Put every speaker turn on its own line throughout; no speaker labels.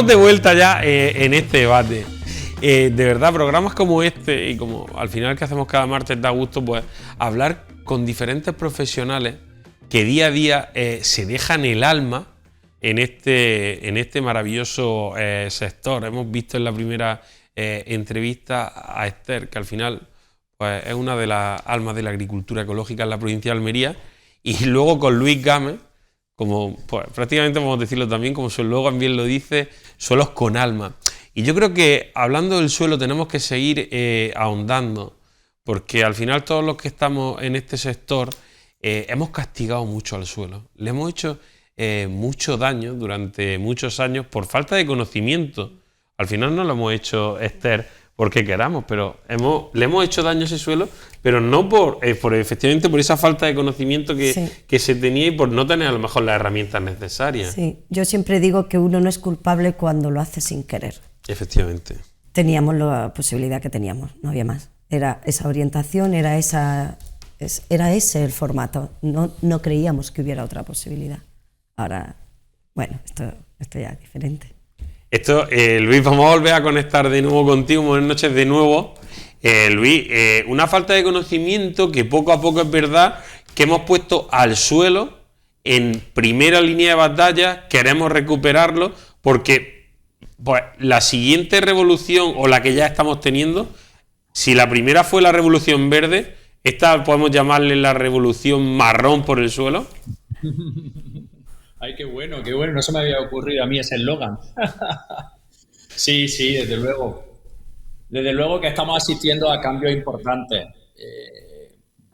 Estamos de vuelta ya en este debate. De verdad, programas como este y como al final que hacemos cada martes da gusto pues hablar con diferentes profesionales que día a día se dejan el alma en este maravilloso sector. Hemos visto en la primera entrevista a Esther, que al final pues, es una de las almas de la agricultura ecológica en la provincia de Almería, y luego con Luis Gámez, como pues, prácticamente podemos decirlo también, como su eslogan bien lo dice, suelos con alma. Y yo creo que hablando del suelo tenemos que seguir ahondando, porque al final todos los que estamos en este sector hemos castigado mucho al suelo, le hemos hecho mucho daño durante muchos años por falta de conocimiento. Al final no lo hemos hecho, Esther, porque queramos, pero le hemos hecho daño a ese suelo, pero no por efectivamente por esa falta de conocimiento que se tenía y por no tener a lo mejor las herramientas necesarias.
Sí, yo siempre digo que uno no es culpable cuando lo hace sin querer.
Efectivamente.
Teníamos la posibilidad que teníamos, no había más. Era esa orientación, era ese el formato. No creíamos que hubiera otra posibilidad. Ahora, bueno, esto ya es diferente.
Luis, vamos a volver a conectar de nuevo contigo. Buenas noches de nuevo. Luis, una falta de conocimiento que poco a poco es verdad que hemos puesto al suelo en primera línea de batalla, queremos recuperarlo porque pues, la siguiente revolución o la que ya estamos teniendo, si la primera fue la revolución verde, esta podemos llamarle la revolución marrón por el suelo.
Ay, qué bueno, no se me había ocurrido a mí ese eslogan. Sí, desde luego. Desde luego que estamos asistiendo a cambios importantes,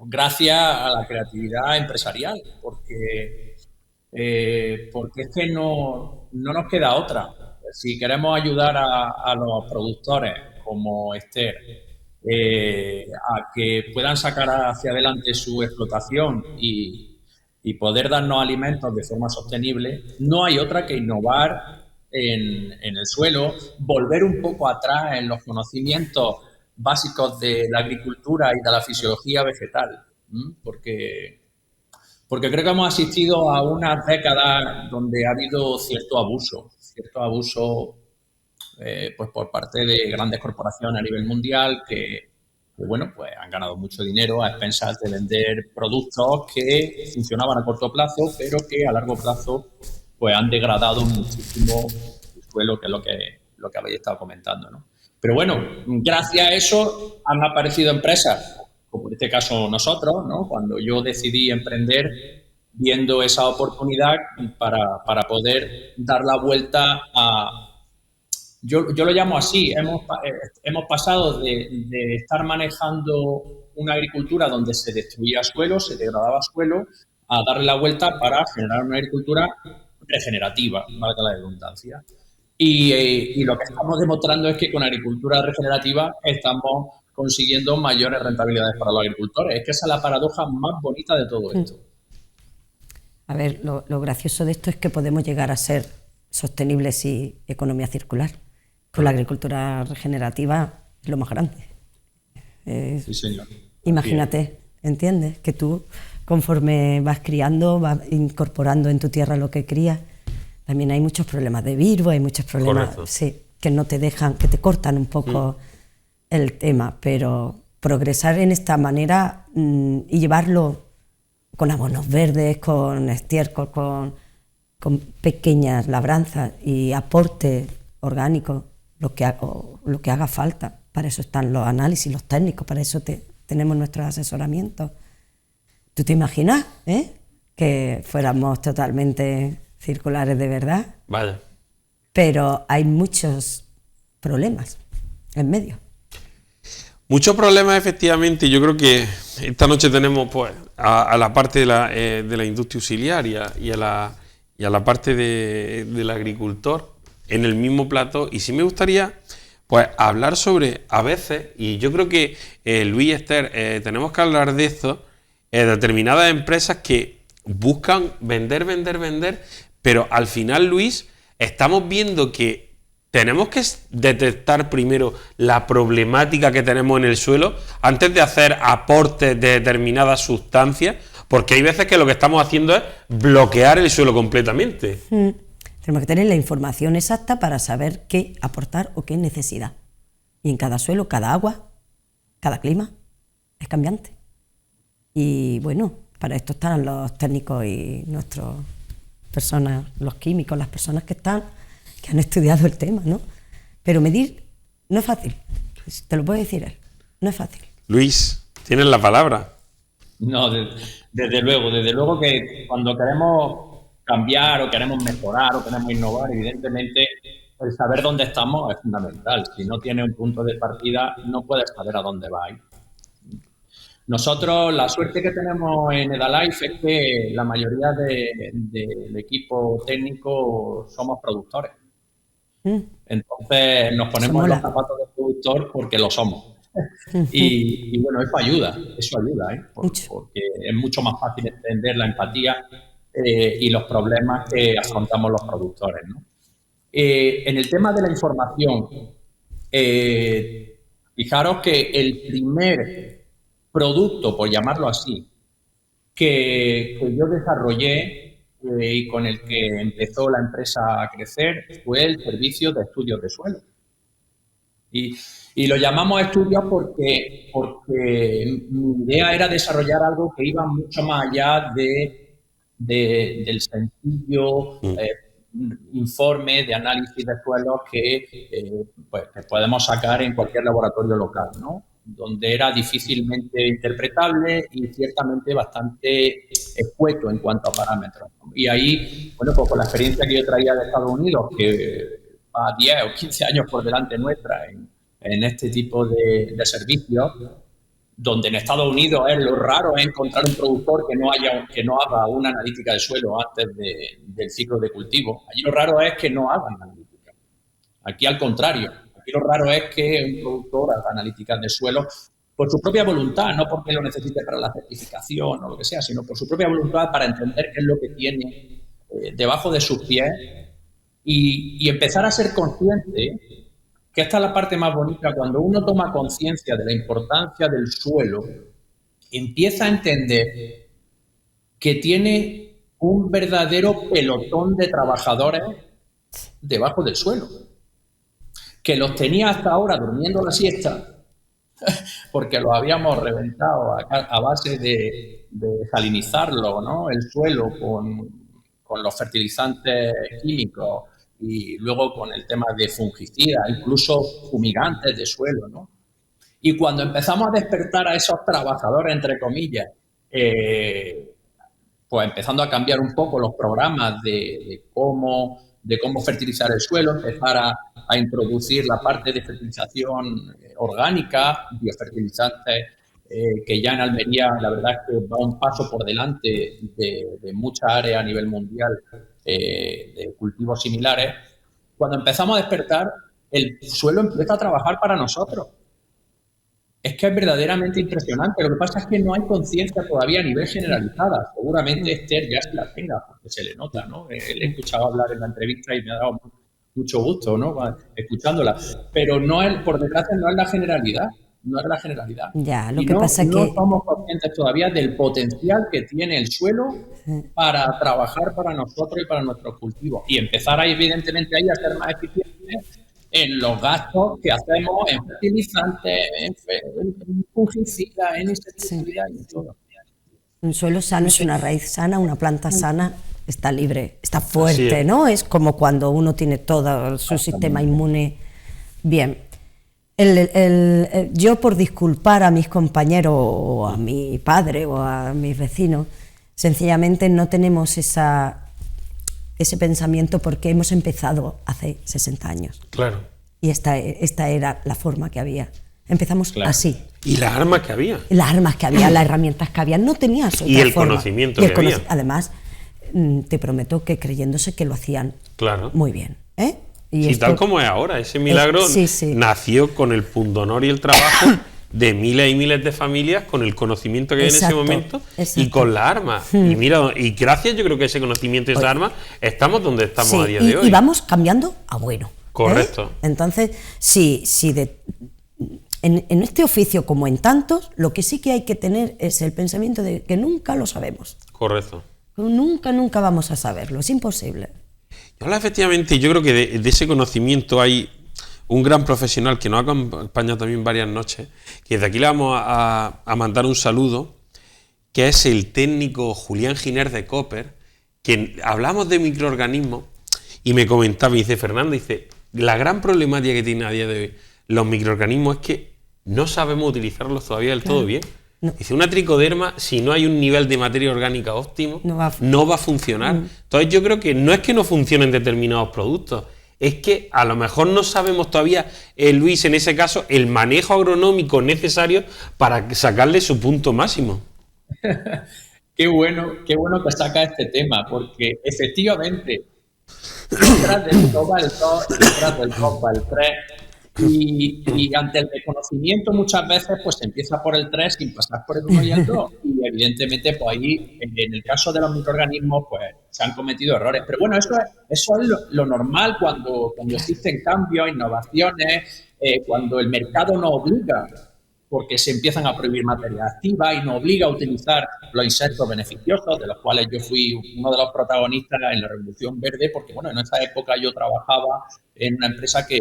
gracias a la creatividad empresarial, porque es que no nos queda otra. Si queremos ayudar a los productores como Esther a que puedan sacar hacia adelante su explotación y poder darnos alimentos de forma sostenible, no hay otra que innovar en el suelo, volver un poco atrás en los conocimientos básicos de la agricultura y de la fisiología vegetal, porque creo que hemos asistido a unas décadas donde ha habido cierto abuso pues por parte de grandes corporaciones a nivel mundial que bueno, pues han ganado mucho dinero a expensas de vender productos que funcionaban a corto plazo, pero que a largo plazo pues han degradado muchísimo el suelo, que es lo que habéis estado comentando, ¿no? Pero bueno, gracias a eso han aparecido empresas, como en este caso nosotros, ¿no? Cuando yo decidí emprender, viendo esa oportunidad para poder dar la vuelta a... Yo lo llamo así, hemos pasado de estar manejando una agricultura donde se destruía suelo, se degradaba suelo, a darle la vuelta para generar una agricultura regenerativa, valga la redundancia. Y lo que estamos demostrando es que con agricultura regenerativa estamos consiguiendo mayores rentabilidades para los agricultores. Es que esa es la paradoja más bonita de todo esto.
A ver, lo gracioso de esto es que podemos llegar a ser sostenibles y economía circular. Con la agricultura regenerativa es lo más grande.
Sí, señor.
Imagínate, ¿entiendes? Que tú, conforme vas criando, vas incorporando en tu tierra lo que crías. También hay muchos problemas de virus, hay muchos problemas que no te dejan, que te cortan un poco el tema, pero progresar en esta manera y llevarlo con abonos verdes, con estiércol, con pequeñas labranzas y aporte orgánico, lo que haga falta. Para eso están los análisis, los técnicos, para eso tenemos nuestros asesoramientos. ¿Tú te imaginas que fuéramos totalmente circulares de verdad?
Vaya.
Pero hay muchos problemas en medio.
Muchos problemas, efectivamente. Yo creo que esta noche tenemos pues a la parte de la industria auxiliar y a la parte del agricultor en el mismo plato, y sí me gustaría pues hablar sobre, a veces, y yo creo que Luis y Esther, tenemos que hablar de esto, determinadas empresas que buscan vender, pero al final, Luis, estamos viendo que tenemos que detectar primero la problemática que tenemos en el suelo antes de hacer aportes de determinadas sustancias, porque hay veces que lo que estamos haciendo es bloquear el suelo completamente.
Tenemos que tener la información exacta para saber qué aportar o qué necesidad. Y en cada suelo, cada agua, cada clima es cambiante. Y bueno, para esto están los técnicos y nuestras personas, los químicos, las personas que han estudiado el tema, ¿no? Pero medir no es fácil, te lo puede decir él, no es fácil.
Luis, tienes la palabra.
No, desde luego que cuando queremos cambiar o queremos mejorar o queremos innovar, evidentemente el saber dónde estamos es fundamental. Si no tienes un punto de partida, no puedes saber a dónde vas. Nosotros, la suerte que tenemos en Edalife es que la mayoría del equipo técnico somos productores. Entonces nos ponemos los zapatos de productor porque lo somos. Y bueno, eso ayuda, porque es mucho más fácil entender la empatía y los problemas que afrontamos los productores, ¿no? En el tema de la información, fijaros que el primer producto, por llamarlo así, que yo desarrollé y con el que empezó la empresa a crecer fue el servicio de estudios de suelo. Y lo llamamos estudios porque mi idea era desarrollar algo que iba mucho más allá del sencillo informe de análisis de suelos que podemos sacar en cualquier laboratorio local, ¿no? Donde era difícilmente interpretable y ciertamente bastante escueto en cuanto a parámetros. Y ahí, bueno, pues con la experiencia que yo traía de Estados Unidos, que va 10 o 15 años por delante nuestra en este tipo de servicios, donde en Estados Unidos lo raro es encontrar un productor que no haga una analítica de suelo antes del ciclo de cultivo. Allí lo raro es que no hagan analítica. Aquí al contrario. Aquí lo raro es que un productor haga analíticas de suelo por su propia voluntad, no porque lo necesite para la certificación o lo que sea, sino por su propia voluntad para entender qué es lo que tiene debajo de sus pies y empezar a ser consciente, que esta es la parte más bonita, cuando uno toma conciencia de la importancia del suelo, empieza a entender que tiene un verdadero pelotón de trabajadores debajo del suelo, que los tenía hasta ahora durmiendo la siesta, porque los habíamos reventado a base de salinizarlo, ¿no? El suelo con los fertilizantes químicos y luego con el tema de fungicidas, incluso fumigantes de suelo, ¿no? Y cuando empezamos a despertar a esos trabajadores, entre comillas, pues empezando a cambiar un poco los programas de cómo fertilizar el suelo, empezar a introducir la parte de fertilización orgánica, biofertilizantes, que ya en Almería la verdad es que va un paso por delante de muchas áreas a nivel mundial de cultivos similares. Cuando empezamos a despertar, el suelo empieza a trabajar para nosotros. Es que es verdaderamente impresionante. Lo que pasa es que no hay conciencia todavía a nivel generalizada. Seguramente Esther ya se la tenga, porque se le nota, ¿no? Le he escuchado hablar en la entrevista y me ha dado mucho gusto, ¿no? Escuchándola. Pero no es, por desgracia, no es la generalidad. No es la generalidad.
Ya, lo que pasa es que
no somos conscientes todavía del potencial que tiene el suelo para trabajar para nosotros y para nuestros cultivos. Y empezar, evidentemente, ahí a ser más eficientes en los gastos que hacemos en fertilizantes, en fungicidas, en insecticidas y todo.
Un suelo sano es una raíz sana, una planta sana está libre, está fuerte, ¿no? Es como cuando uno tiene todo su sistema inmune bien. Yo, por disculpar a mis compañeros o a mi padre o a mis vecinos, sencillamente no tenemos ese pensamiento porque hemos empezado hace 60 años.
Claro.
Y esta era la forma que había. Empezamos así.
Y las armas que había.
Las armas que había, las herramientas que había, no tenías otra forma.
Y el conocimiento que había.
Además, te prometo que creyéndose que lo hacían muy bien, ¿eh?
Y tal como es ahora, ese milagro nació con el pundonor y el trabajo de miles y miles de familias, con el conocimiento que hay en ese momento y con las armas. Y mira, y gracias, yo creo que ese conocimiento y esas armas estamos donde estamos a día de hoy.
Y vamos cambiando a bueno.
Correcto.
Entonces, en este oficio, como en tantos, lo que sí que hay que tener es el pensamiento de que nunca lo sabemos.
Correcto.
Nunca vamos a saberlo, es imposible.
Hola, efectivamente, yo creo que de ese conocimiento hay un gran profesional que nos ha acompañado también varias noches, que desde aquí le vamos a mandar un saludo, que es el técnico Julián Giner de Cooper, que hablamos de microorganismos y me comentaba, y dice Fernando, dice, la gran problemática que tiene a día de hoy los microorganismos es que no sabemos utilizarlos todavía del todo bien. No. Dice, una tricoderma, si no hay un nivel de materia orgánica óptimo, no va a funcionar. Entonces yo creo que no es que no funcionen determinados productos, es que a lo mejor no sabemos todavía, Luis, en ese caso, el manejo agronómico necesario para sacarle su punto máximo.
Qué bueno que saca este tema, porque efectivamente, detrás del 2 va el 2, detrás del 2 va el 3, y ante el desconocimiento muchas veces pues se empieza por el 3 sin pasar por el 1 y el 2, y evidentemente pues ahí, en el caso de los microorganismos, pues se han cometido errores. Pero bueno, eso es lo normal cuando existen cambios, innovaciones, cuando el mercado nos obliga, porque se empiezan a prohibir materias activas y nos obliga a utilizar los insectos beneficiosos, de los cuales yo fui uno de los protagonistas en la Revolución Verde, porque bueno, en esa época yo trabajaba en una empresa que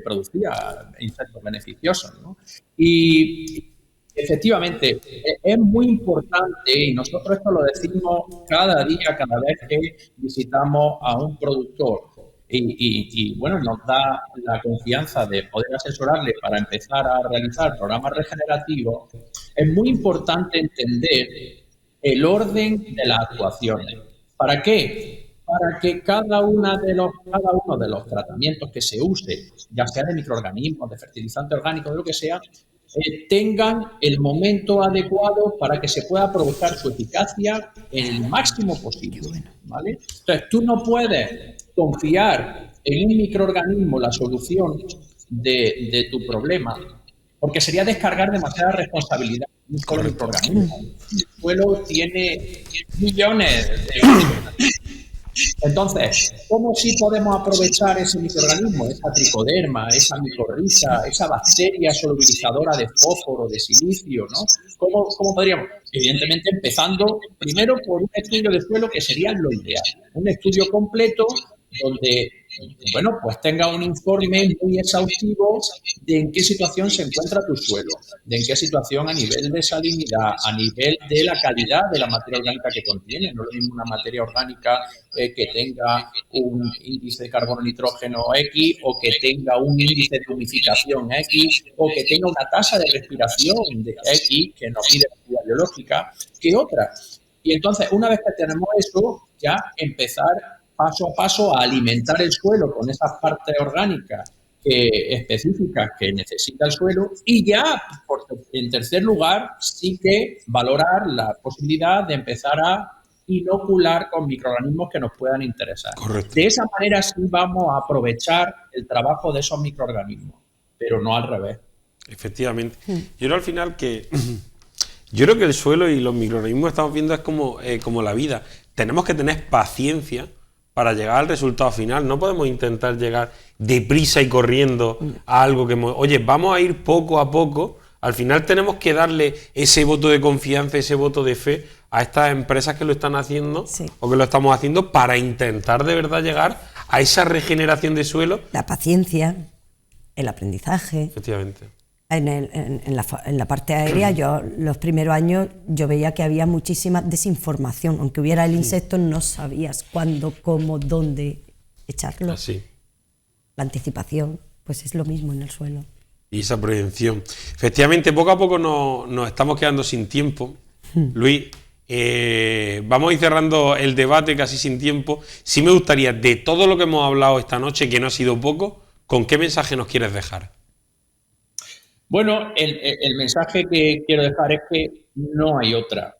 producía insectos beneficiosos, ¿no? Y efectivamente, es muy importante, y nosotros esto lo decimos cada día, cada vez que visitamos a un productor, y bueno, nos da la confianza de poder asesorarle para empezar a realizar programas regenerativos. Es muy importante entender el orden de las actuaciones. ¿Para qué? Para que cada uno de los tratamientos que se use, ya sea de microorganismos, de fertilizante orgánico, de lo que sea, tengan el momento adecuado para que se pueda aprovechar su eficacia el máximo posible, ¿vale? Entonces, tú no puedes confiar en un microorganismo la solución de tu problema, porque sería descargar demasiada responsabilidad en un solo microorganismo. El suelo tiene millones de... Entonces, ¿cómo sí podemos aprovechar ese microorganismo, esa tricoderma, esa micorriza, esa bacteria solubilizadora de fósforo, de silicio, ¿no? ¿Cómo podríamos? Evidentemente, empezando primero por un estudio de suelo, que sería lo ideal. Un estudio completo donde, bueno, pues tenga un informe muy exhaustivo de en qué situación se encuentra tu suelo, de en qué situación a nivel de salinidad, a nivel de la calidad de la materia orgánica que contiene. No es lo mismo una materia orgánica que tenga un índice de carbono nitrógeno X, o que tenga un índice de humificación X, o que tenga una tasa de respiración de X, que nos mide la actividad biológica, que otra. Y entonces, una vez que tenemos eso, ya empezar paso a paso a alimentar el suelo con esas partes orgánicas específicas que necesita el suelo, y ya, en tercer lugar, sí que valorar la posibilidad de empezar a inocular con microorganismos que nos puedan interesar.
Correcto.
De esa manera sí vamos a aprovechar el trabajo de esos microorganismos, pero no al revés.
Efectivamente. Yo creo al final que... Yo creo que el suelo y los microorganismos que estamos viendo es como la vida. Tenemos que tener paciencia para llegar al resultado final. No podemos intentar llegar deprisa y corriendo a algo que... Oye, vamos a ir poco a poco. Al final tenemos que darle ese voto de confianza, ese voto de fe a estas empresas que lo están haciendo, sí, o que lo estamos haciendo, para intentar de verdad llegar a esa regeneración de suelo.
La paciencia, el aprendizaje.
Efectivamente.
En la parte aérea, yo los primeros años yo veía que había muchísima desinformación. Aunque hubiera el insecto, no sabías cuándo, cómo, dónde echarlo.
Así.
La anticipación, pues es lo mismo en el suelo.
Y esa prevención. Efectivamente, poco a poco nos estamos quedando sin tiempo. Luis, vamos a ir cerrando el debate casi sin tiempo. Sí me gustaría, de todo lo que hemos hablado esta noche, que no ha sido poco, ¿con qué mensaje nos quieres dejar?
Bueno, el mensaje que quiero dejar es que no hay otra.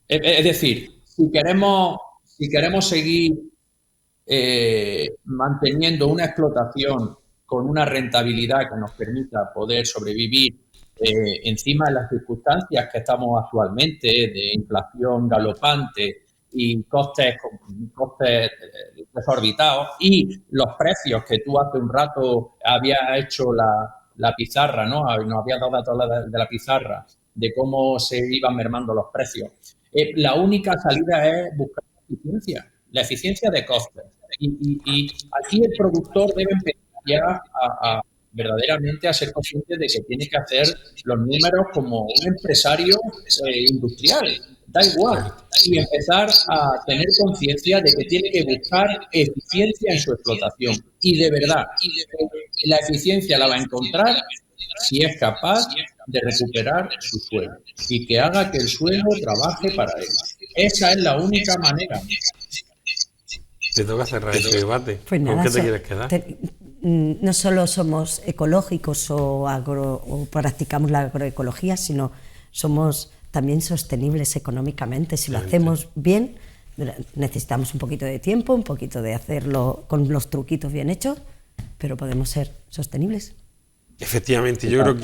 Es decir, si queremos seguir manteniendo una explotación con una rentabilidad que nos permita poder sobrevivir encima de las circunstancias que estamos actualmente, de inflación galopante y costes desorbitados, y los precios que tú hace un rato habías hecho la pizarra, ¿no? Nos había dado datos de la pizarra de cómo se iban mermando los precios. La única salida es buscar la eficiencia de costes. Y aquí el productor debe empezar ya verdaderamente a ser consciente de que tiene que hacer los números como un empresario industrial, da igual, y empezar a tener conciencia de que tiene que buscar eficiencia en su explotación. Y de verdad, la eficiencia la va a encontrar si es capaz de recuperar su suelo y que haga que el suelo trabaje para él. Esa es la única manera.
Te toca cerrar este debate.
Pues nada,
¿Con qué te quieres quedar?
No solo somos ecológicos o practicamos la agroecología, sino somos también sostenibles económicamente. Si lo hacemos bien, necesitamos un poquito de tiempo, un poquito de hacerlo con los truquitos bien hechos, pero podemos ser sostenibles.
Efectivamente, yo creo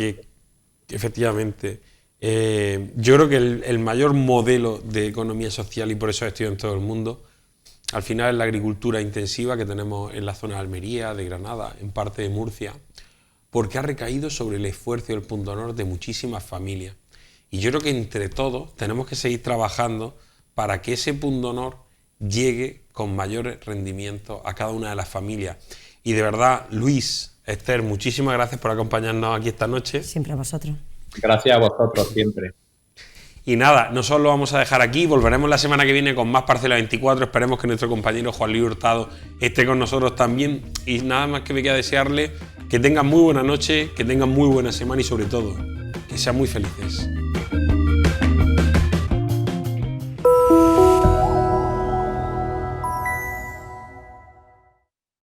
que el mayor modelo de economía social, y por eso estoy en todo el mundo, al final es la agricultura intensiva que tenemos en la zona de Almería, de Granada, en parte de Murcia, porque ha recaído sobre el esfuerzo y el pundonor de muchísimas familias. Y yo creo que entre todos tenemos que seguir trabajando para que ese pundonor llegue con mayor rendimiento a cada una de las familias. Y de verdad, Luis, Esther, muchísimas gracias por acompañarnos aquí esta noche.
Siempre a vosotros.
Gracias a vosotros siempre.
Y nada, nosotros lo vamos a dejar aquí, volveremos la semana que viene con más Parcela 24, esperemos que nuestro compañero Juan Luis Hurtado esté con nosotros también, y nada más que me queda desearle que tengan muy buena noche, que tengan muy buena semana y sobre todo, que sean muy felices.